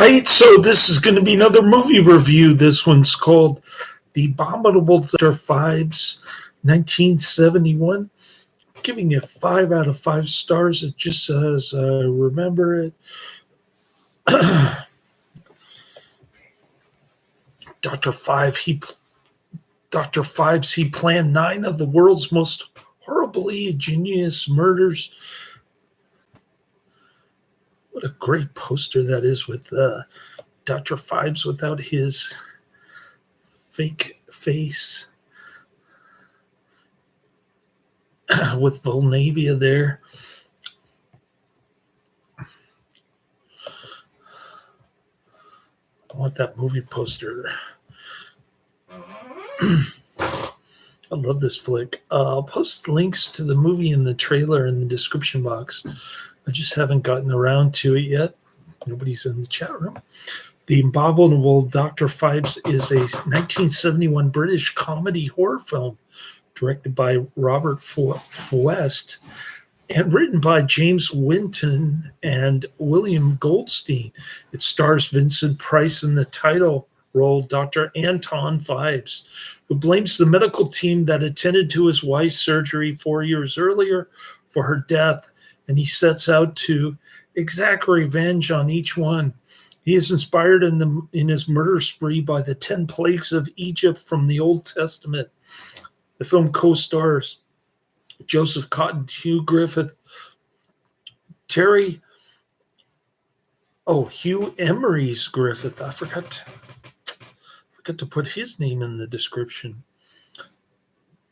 right, so this is going to be another movie review. This one's called The Abominable Dr. Phibes, 1971. Giving it 5 out of 5 stars. It just as I remember it. Dr. Phibes, he planned 9 of the world's most horribly ingenious murders. What a great poster that is with Dr. Phibes without his fake face. With Volnavia there. I want that movie poster. I love this flick. I'll post links to the movie and the trailer in the description box. I just haven't gotten around to it yet. Nobody's in the chat room. The Abominable Dr. Phibes is a 1971 British comedy horror film directed by Robert Fuest and written by James Winton and William Goldstein. It stars Vincent Price in the title role, Dr. Anton Phibes, who blames the medical team that attended to his wife's surgery 4 years earlier for her death, and he sets out to exact revenge on each one. He is inspired in his murder spree by the 10 plagues of Egypt from the Old Testament. The film co-stars Joseph Cotten, Hugh Griffith, Hugh Emrys Griffith. I forgot to put his name in the description.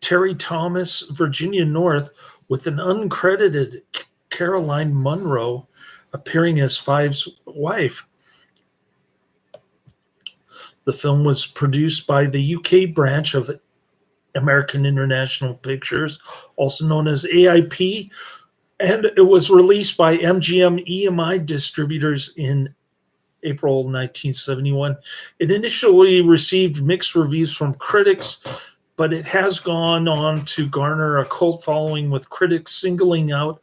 Terry Thomas, Virginia North, with an uncredited Caroline Munro appearing as Phibes' wife. The film was produced by the UK branch of American International Pictures, also known as AIP, and it was released by MGM EMI distributors in April 1971. It initially received mixed reviews from critics, but it has gone on to garner a cult following, with critics singling out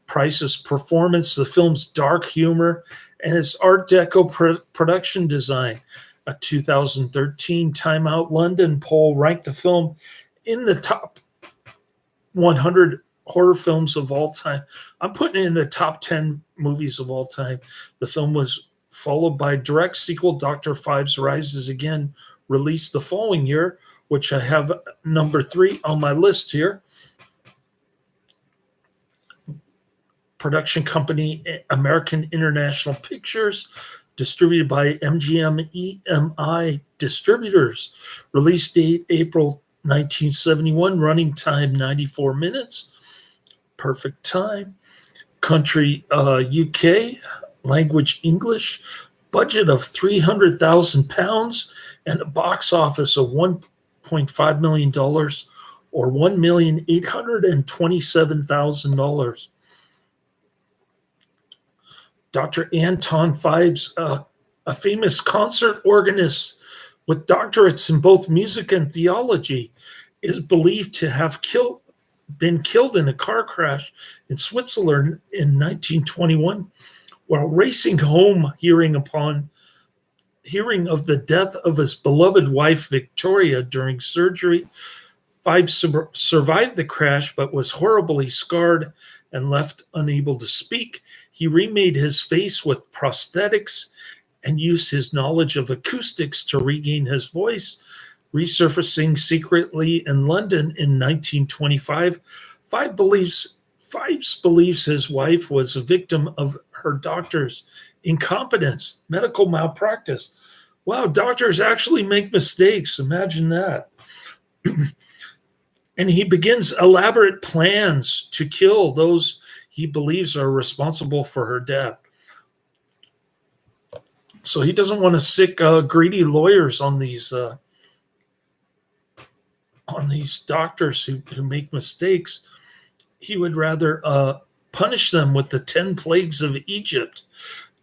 Price's performance, the film's dark humor, and its Art Deco production design. A 2013 Time Out London poll ranked the film in the top 100 horror films of all time. I'm putting it in the top 10 movies of all time. The film was followed by direct sequel Dr. Phibes Rises Again, released the following year, which I have number 3 on my list here. Production company American International Pictures, distributed by MGM EMI distributors. Release date April 1971. Running time 94 minutes. Perfect time. Country UK. Language English. Budget of £300,000 and a box office of $1.5 million or $1,827,000. Dr. Anton Phibes, a famous concert organist with doctorates in both music and theology, is believed to have been killed in a car crash in Switzerland in 1921 while racing home, hearing of the death of his beloved wife Victoria during surgery. Phibes survived the crash but was horribly scarred and left unable to speak. He remade his face with prosthetics and used his knowledge of acoustics to regain his voice. Resurfacing secretly in London in 1925, Phibes believes his wife was a victim of her doctor's incompetence, medical malpractice. Wow, doctors actually make mistakes. Imagine that. And he begins elaborate plans to kill those he believes are responsible for her death. So he doesn't want to sick greedy lawyers on these doctors who make mistakes. He would rather punish them with the 10 plagues of Egypt,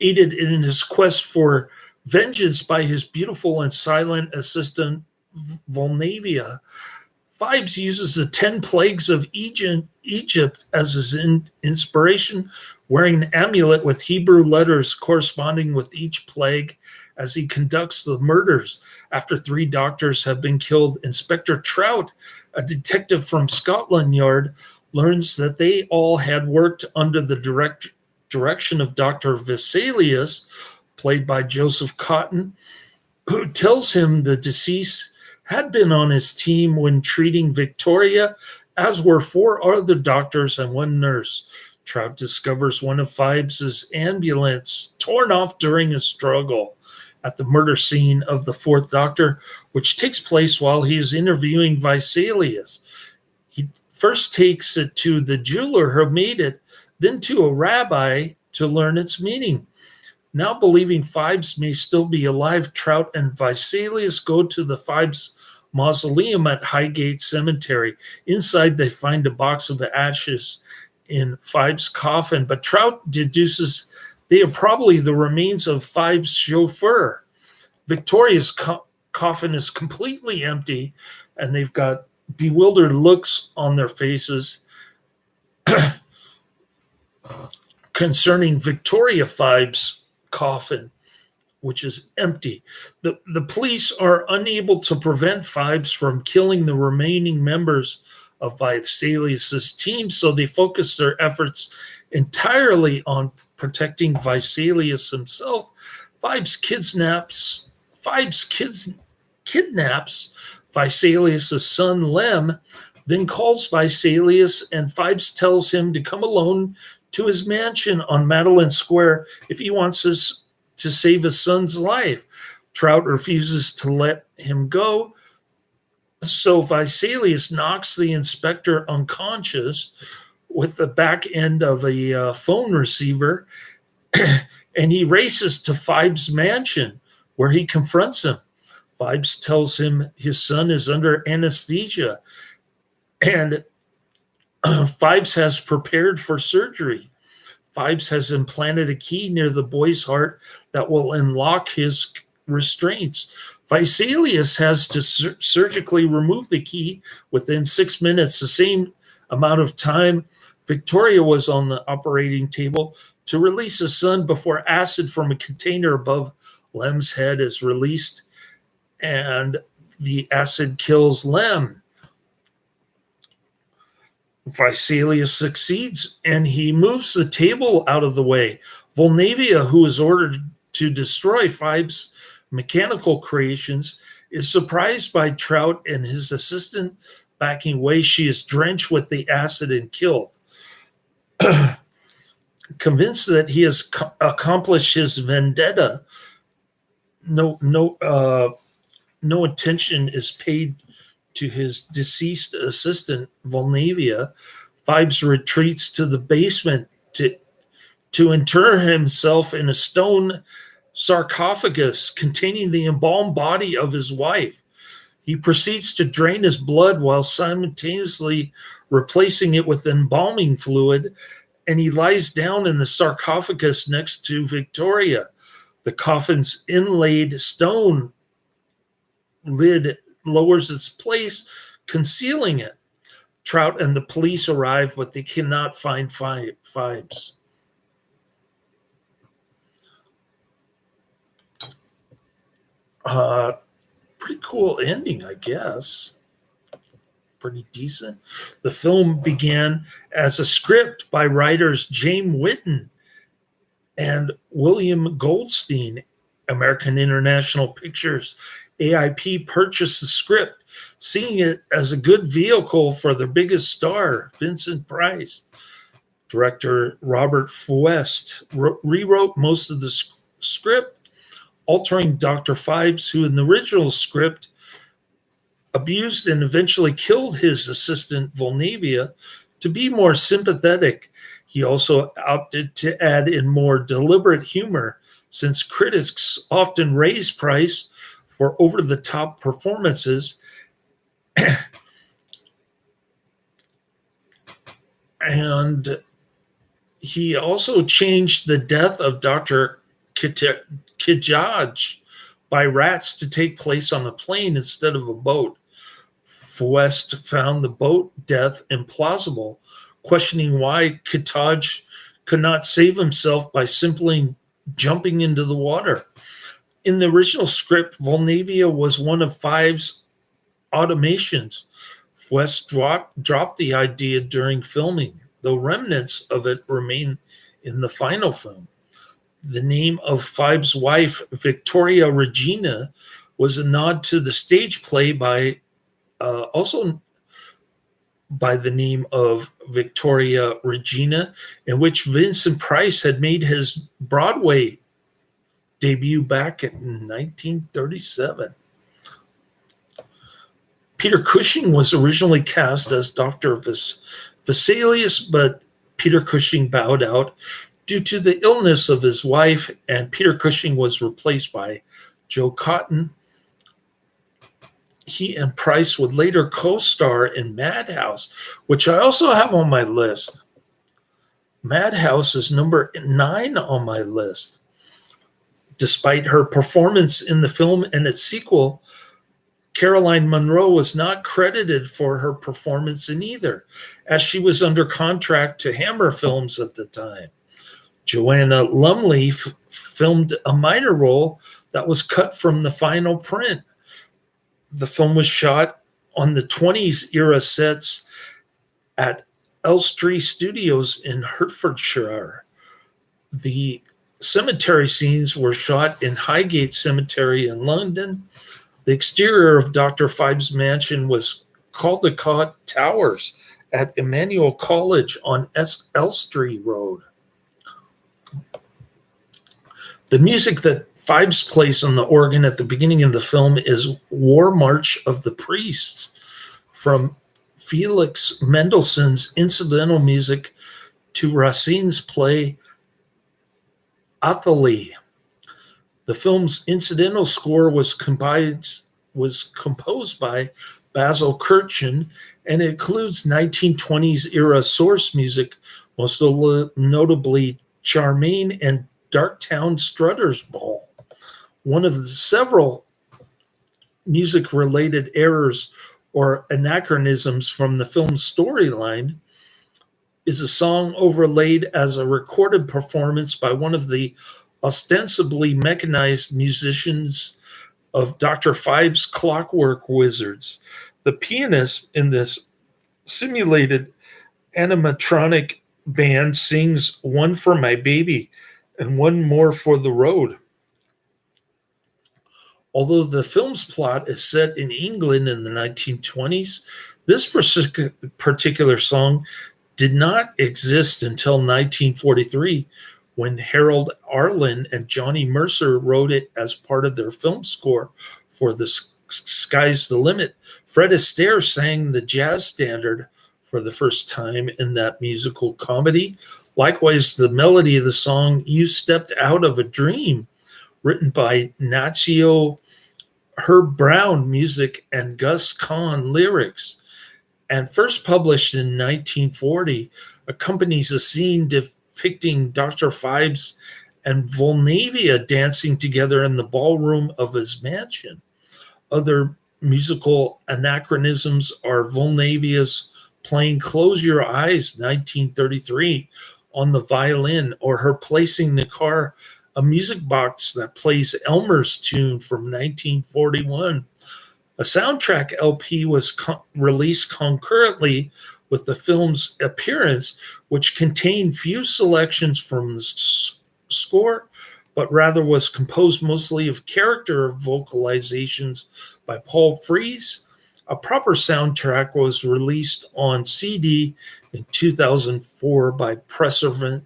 aided in his quest for vengeance by his beautiful and silent assistant Volnavia. Phibes uses the 10 plagues of Egypt as his inspiration, wearing an amulet with Hebrew letters corresponding with each plague as he conducts the murders. After 3 doctors have been killed, Inspector Trout, a detective from Scotland Yard, learns that they all had worked under the direction of Dr. Vesalius, played by Joseph Cotten, who tells him the deceased had been on his team when treating Victoria, as were 4 other doctors and 1 nurse. Trout discovers one of Phibes' ambulance torn off during a struggle at the murder scene of the 4th Doctor, which takes place while he is interviewing Vesalius. He first takes it to the jeweler who made it, then to a rabbi to learn its meaning. Now believing Phibes may still be alive, Trout and Vesalius go to the Phibes mausoleum at Highgate Cemetery. Inside, they find a box of ashes in Phibes' coffin, but Trout deduces they are probably the remains of Phibes' chauffeur. Victoria's coffin is completely empty, and they've got bewildered looks on their faces concerning Victoria Phibes' coffin, which is empty. The police are unable to prevent Phibes from killing the remaining members of Vesalius' team, so they focus their efforts entirely on protecting Vesalius himself. Phibes kidnaps Vesalius' son Lem, then calls Vesalius, and Phibes tells him to come alone to his mansion on Madeleine Square if he wants to save his son's life. Trout refuses to let him go, so Vesalius knocks the inspector unconscious with the back end of a phone receiver, and he races to Phibes' mansion, where he confronts him. Phibes tells him his son is under anesthesia, and Phibes has prepared for surgery. Phibes has implanted a key near the boy's heart that will unlock his restraints. Vesalius has to surgically remove the key within 6 minutes, the same amount of time Victoria was on the operating table to release his son before acid from a container above Lem's head is released, and the acid kills Lem. Vesalius succeeds, and he moves the table out of the way. Volnavia, who is ordered to destroy Phibes' mechanical creations, is surprised by Trout and his assistant backing away. She is drenched with the acid and killed. Convinced that he has accomplished his vendetta, no attention is paid to his deceased assistant, Volnavia. Phibes retreats to the basement to inter himself in a stone sarcophagus containing the embalmed body of his wife. He proceeds to drain his blood while simultaneously replacing it with embalming fluid, and he lies down in the sarcophagus next to Victoria. The coffin's inlaid stone lid lowers its place, concealing it. Trout and the police arrive, but they cannot find Phibes. Pretty cool ending, I guess. Pretty decent. The film began as a script by writers James Whitten and William Goldstein. American International Pictures, AIP, purchased the script, seeing it as a good vehicle for their biggest star, Vincent Price. Director Robert Fuest rewrote most of the script, altering Dr. Phibes, who in the original script abused and eventually killed his assistant Volnavia, to be more sympathetic. He also opted to add in more deliberate humor, since critics often raise Price for over-the-top performances. And he also changed the death of Dr. Kijaj by rats to take place on a plane instead of a boat. Fuest found the boat death implausible, questioning why Kijaj could not save himself by simply jumping into the water. In the original script, Volnavia was one of Phibes' automations. Fuest dropped the idea during filming, though remnants of it remain in the final film. The name of Phibes' wife, Victoria Regina, was a nod to the stage play also by the name of Victoria Regina, in which Vincent Price had made his Broadway debut back in 1937. Peter Cushing was originally cast as Dr. Vesalius, but Peter Cushing bowed out due to the illness of his wife, and Peter Cushing was replaced by Joe Cotten. He and Price would later co-star in Madhouse, which I also have on my list. Madhouse is number 9 on my list. Despite her performance in the film and its sequel, Caroline Munro was not credited for her performance in either, as she was under contract to Hammer Films at the time. Joanna Lumley filmed a minor role that was cut from the final print. The film was shot on the 20s era sets at Elstree Studios in Hertfordshire. The cemetery scenes were shot in Highgate Cemetery in London. The exterior of Dr. Phibes' mansion was Caldecott Towers at Emmanuel College on Elstree Road. The music that Phibes plays on the organ at the beginning of the film is War March of the Priests, from Felix Mendelssohn's incidental music to Racine's play Athalie. The film's incidental score was composed by Basil Kirchen, and it includes 1920s era source music, most notably Charmaine and Darktown Strutter's Ball. One of the several music-related errors or anachronisms from the film's storyline is a song overlaid as a recorded performance by one of the ostensibly mechanized musicians of Dr. Phibes' Clockwork Wizards. The pianist in this simulated animatronic band sings "One for My Baby" and "One More for the Road." Although the film's plot is set in England in the 1920s, this particular song did not exist until 1943, when Harold Arlen and Johnny Mercer wrote it as part of their film score for The Sky's the Limit. Fred Astaire sang the jazz standard for the first time in that musical comedy. Likewise, the melody of the song "You Stepped Out of a Dream," written by Nacio Herb Brown music and Gus Kahn lyrics, and first published in 1940, accompanies a scene depicting Dr. Phibes and Volnavia dancing together in the ballroom of his mansion. Other musical anachronisms are Volnavia's playing "Close Your Eyes" 1933 on the violin, or her placing in the car a music box that plays Elmer's tune from 1941. A soundtrack LP was released concurrently with the film's appearance, which contained few selections from the score, but rather was composed mostly of character vocalizations by Paul Frees. A proper soundtrack was released on CD in 2004 by Perseverance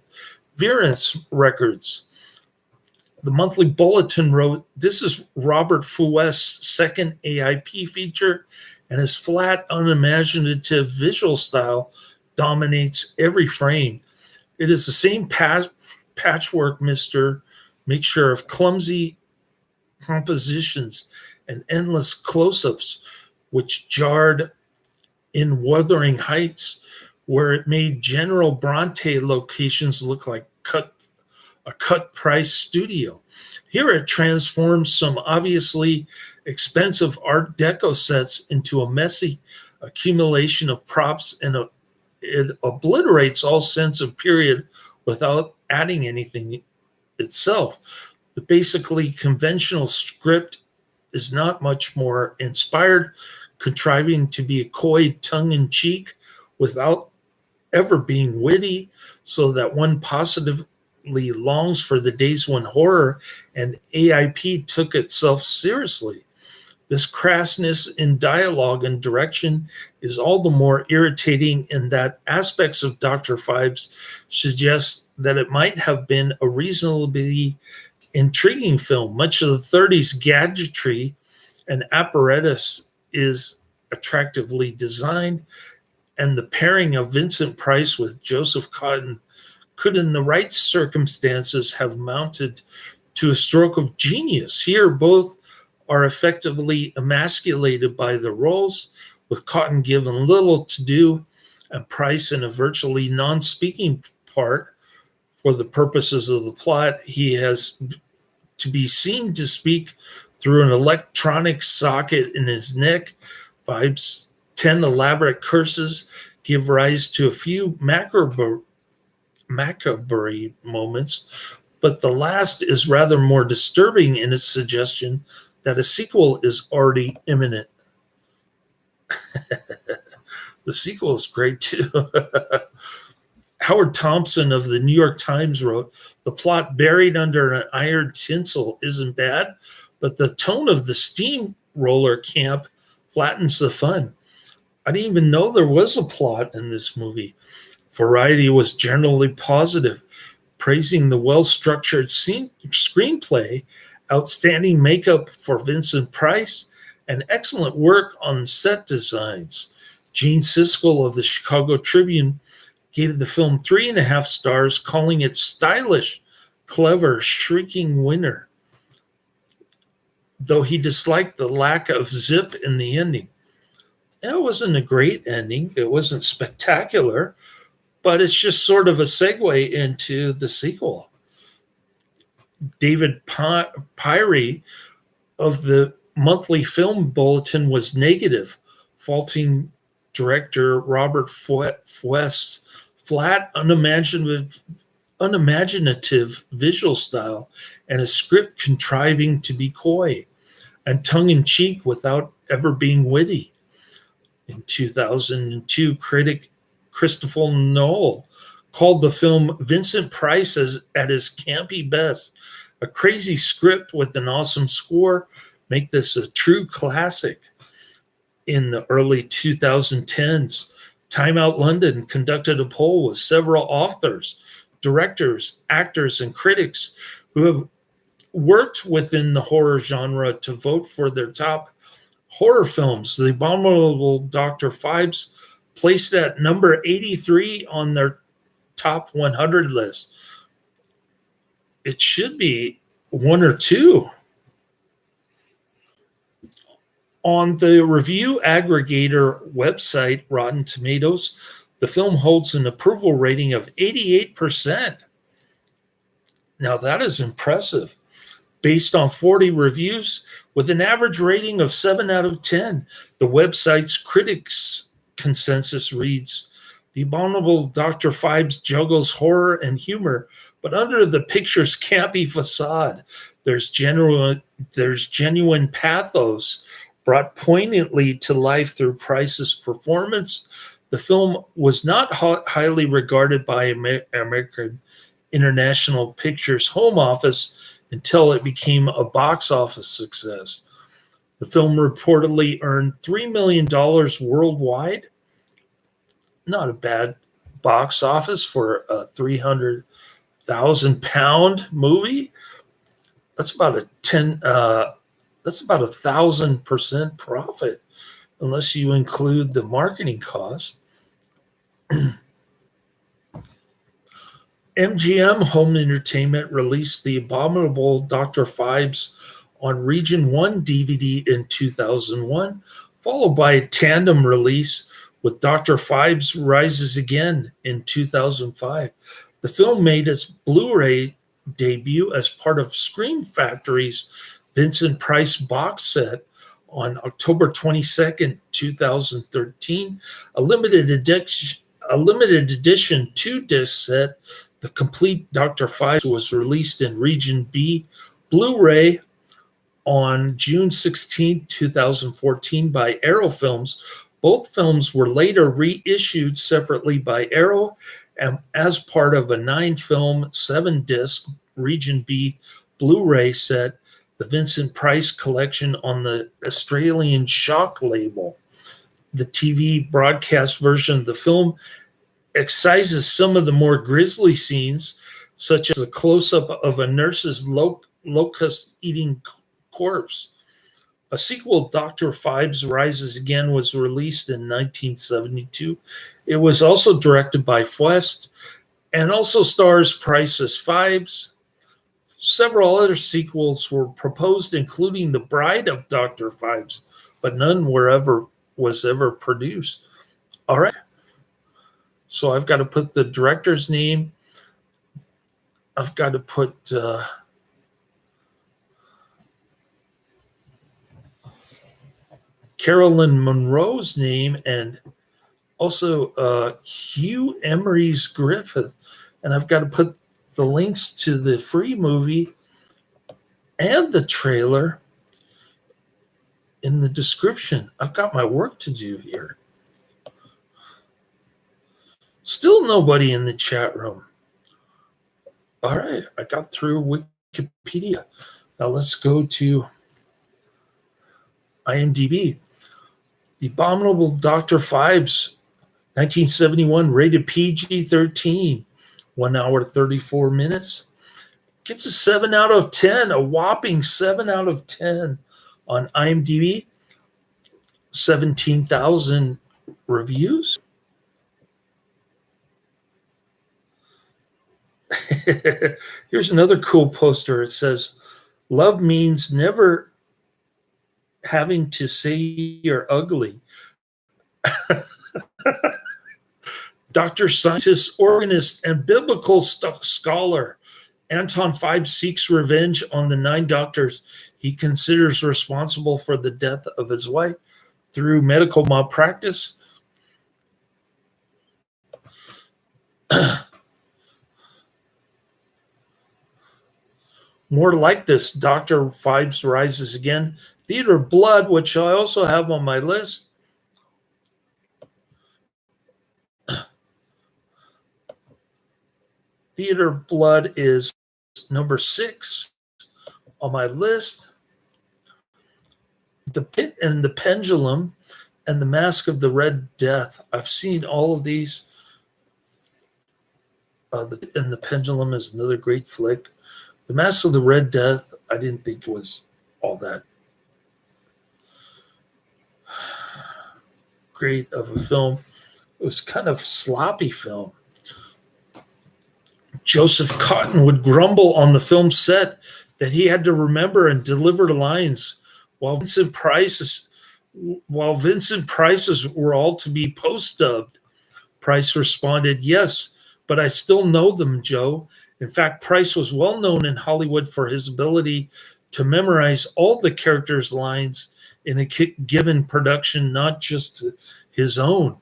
Records. The Monthly Bulletin wrote, "This is Robert Fuest's second AIP feature, and his flat, unimaginative visual style dominates every frame. It is the same patchwork mixture of clumsy compositions and endless close-ups, which jarred in Wuthering Heights, where it made General Bronte locations look like a cut-price studio. Here it transforms some obviously expensive Art Deco sets into a messy accumulation of props, and it obliterates all sense of period without adding anything itself. The basically conventional script is not much more inspired, contriving to be a coy tongue-in-cheek without ever being witty, so that one positively longs for the days when horror and AIP took itself seriously. This crassness in dialogue and direction is all the more irritating in that aspects of Dr. Phibes suggest that it might have been a reasonably intriguing film. Much of the 30s gadgetry and apparatus is attractively designed, and the pairing of Vincent Price with Joseph Cotten could, in the right circumstances, have mounted to a stroke of genius. Here, both are effectively emasculated by the roles, with Cotten given little to do and Price in a virtually non-speaking part. For the purposes of the plot, he has to be seen to speak through an electronic socket in his neck. Phibes' 10 elaborate curses give rise to a few macabre moments, but the last is rather more disturbing in its suggestion that a sequel is already imminent. The sequel is great too. Howard Thompson of the New York Times wrote, "The plot buried under an iron tinsel isn't bad, but the tone of the steamroller camp flattens the fun." I didn't even know there was a plot in this movie. Variety was generally positive, praising the well-structured screenplay, outstanding makeup for Vincent Price, and excellent work on set designs. Gene Siskel of the Chicago Tribune gave the film 3.5 stars, calling it stylish, clever, shrieking winner, though he disliked the lack of zip in the ending. It wasn't a great ending. It wasn't spectacular, but it's just sort of a segue into the sequel. David Pyrie of the Monthly Film Bulletin was negative, faulting director Robert Fuest's flat, unimaginative visual style and a script contriving to be coy and tongue-in-cheek without ever being witty. In 2002, critic Christopher Noel called the film Vincent Price at his campy best. A crazy script with an awesome score make this a true classic. In the early 2010s, Time Out London conducted a poll with several authors, directors, actors, and critics who have worked within the horror genre to vote for their top horror films. The Abominable Dr. Phibes placed at number 83 on their top 100 list. It should be 1 or 2. On the review aggregator website, Rotten Tomatoes, the film holds an approval rating of 88%. Now that is impressive. Based on 40 reviews, with an average rating of 7 out of 10, the website's critics' consensus reads, "The Abominable Dr. Phibes juggles horror and humor, but under the picture's campy facade, there's genuine pathos brought poignantly to life through Price's performance. The film was not highly regarded by American International Pictures Home Office until it became a box office success. The film reportedly earned $3 million worldwide. Not a bad box office for a £300,000 movie. That's about a 1,000% profit, unless you include the marketing cost. MGM Home Entertainment released The Abominable Dr. Phibes on Region 1 DVD in 2001, followed by a tandem release with Dr. Phibes Rises Again in 2005. The film made its Blu-ray debut as part of Scream Factory's Vincent Price box set on October 22nd, 2013. A limited edition 2-disc set The complete Dr. Phibes was released in Region B Blu-ray on June 16, 2014 by Arrow Films. Both films were later reissued separately by Arrow and as part of a 9-film, 7-disc Region B Blu-ray set, the Vincent Price collection on the Australian Shock label. The TV broadcast version of the film excises some of the more grisly scenes, such as a close-up of a nurse's locust-eating corpse. A sequel, Dr. Phibes Rises Again, was released in 1972. It was also directed by Fuest and also stars Price as Phibes. Several other sequels were proposed, including The Bride of Dr. Phibes, but none was ever produced. All right. So I've got to put the director's name. I've got to put Carolyn Munro's name and also Hugh Emrys Griffith. And I've got to put the links to the free movie and the trailer in the description. I've got my work to do here. Still nobody in the chat room. All right, I got through Wikipedia. Now let's go to IMDb. The Abominable Dr. Phibes, 1971, rated PG-13, 1 hour 34 minutes. Gets a 7 out of 10, a whopping 7 out of 10 on IMDb. 17,000 reviews. Here's another cool poster. It says, "Love means never having to say you're ugly." Doctor, scientist, organist, and biblical scholar Anton Phibes seeks revenge on the 9 doctors he considers responsible for the death of his wife through medical malpractice. More like this, Dr. Phibes Rises Again. Theater Blood, which I also have on my list. Theater Blood is number 6 on my list. The Pit and the Pendulum and The Mask of the Red Death. I've seen all of these. The Pit and the Pendulum is another great flick. The Mask of the Red Death, I didn't think was all that great of a film. It was kind of sloppy film. Joseph Cotten would grumble on the film set that he had to remember and deliver lines while Vincent Price's were all to be post-dubbed. Price responded, "Yes, but I still know them, Joe." In fact, Price was well known in Hollywood for his ability to memorize all the characters' lines in a given production, not just his own.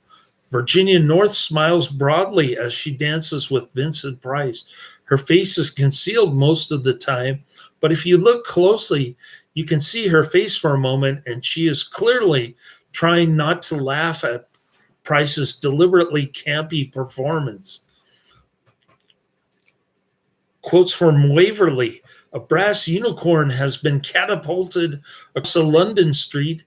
Virginia North smiles broadly as she dances with Vincent Price. Her face is concealed most of the time, but if you look closely, you can see her face for a moment, and she is clearly trying not to laugh at Price's deliberately campy performance. Quotes from Waverly: "A brass unicorn has been catapulted across a London street,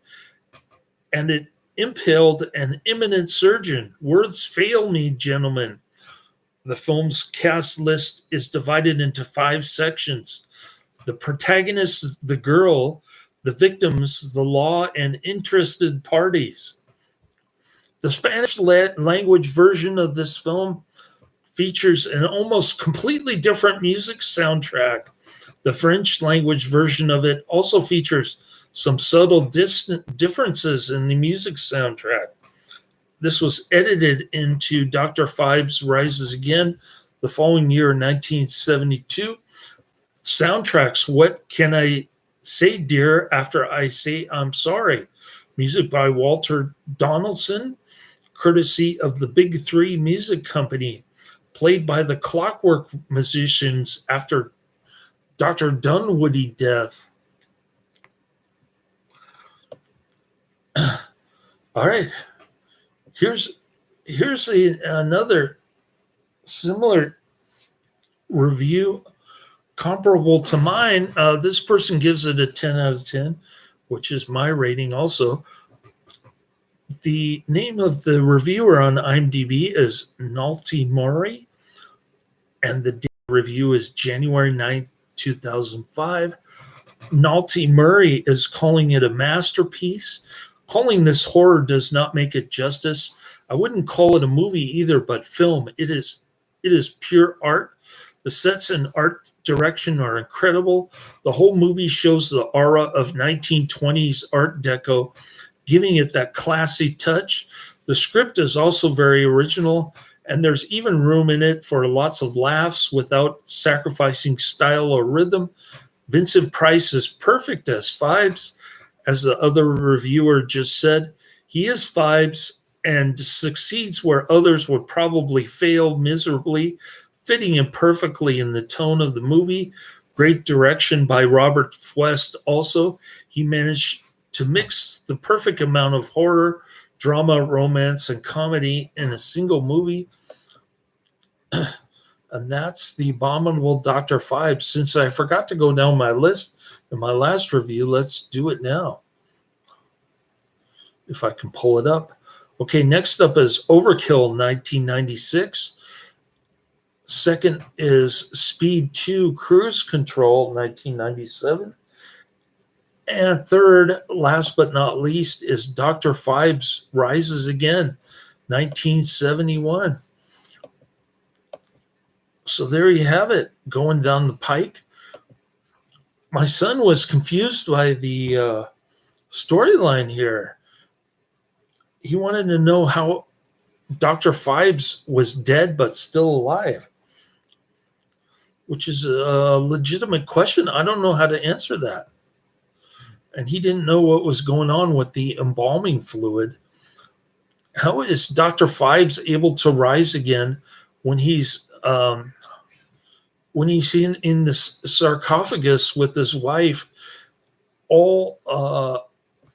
and it impaled an eminent surgeon. Words fail me, gentlemen." The film's cast list is divided into 5 sections: the protagonists, the girl, the victims, the law, and interested parties. The Spanish language version of this film features an almost completely different music soundtrack. The French language version of it also features some subtle differences in the music soundtrack. This was edited into Dr. Phibes Rises Again the following year, 1972. Soundtracks: What Can I Say, Dear, After I Say I'm Sorry? Music by Walter Donaldson, courtesy of the Big 3 Music Company. played by the Clockwork musicians after Dr. Dunwoody death. All right. Here's another similar review comparable to mine. This person gives it a 10 out of 10, which is my rating also. The name of the reviewer on IMDb is Nalty Murray, and the review is January 9th, 2005. Nalty Murray is calling it a masterpiece. Calling this horror does not make it justice. I wouldn't call it a movie either, but film. It is pure art. The sets and art direction are incredible. The whole movie shows the aura of 1920s Art Deco, giving it that classy touch. The script is also very original, and there's even room in it for lots of laughs without sacrificing style or rhythm. Vincent Price is perfect as Phibes. As the other reviewer just said, he is Phibes and succeeds where others would probably fail miserably, fitting in perfectly in the tone of the movie. Great direction by Robert Fuest also. He managed to mix the perfect amount of horror, drama, romance, and comedy in a single movie. And that's the Abominable Dr. Phibes. Since I forgot to go down my list in my last review, let's do it now. If I can pull it up. Okay, next up is Overkill, 1996. Second is Speed 2 Cruise Control, 1997. And third, last but not least, is Dr. Phibes Rises Again, 1971. So there you have it, going down the pike. My son was confused by the storyline here. He wanted to know how Dr. Phibes was dead but still alive, which is a legitimate question. I don't know how to answer that. And he didn't know what was going on with the embalming fluid. How is Dr. Phibes able to rise again when he's in the sarcophagus with his wife,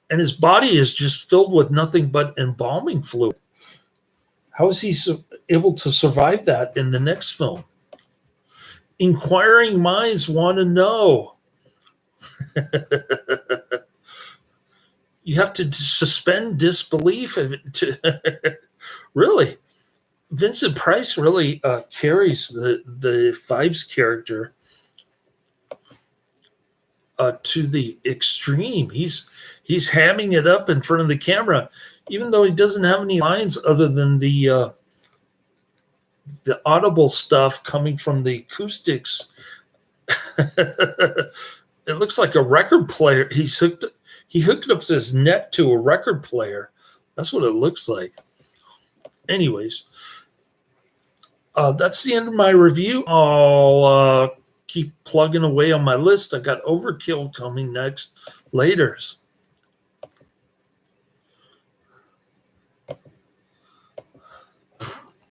and his body is just filled with nothing but embalming fluid? How is he able to survive that in the next film? Inquiring minds want to know. You have to suspend disbelief. Really, Vincent Price really carries the Phibes character to the extreme. He's hamming it up in front of the camera, even though he doesn't have any lines other than the audible stuff coming from the acoustics. It looks like a record player. He hooked up his neck to a record player. That's what it looks like. Anyways, that's the end of my review. I'll keep plugging away on my list. I got Overkill coming next. Laters.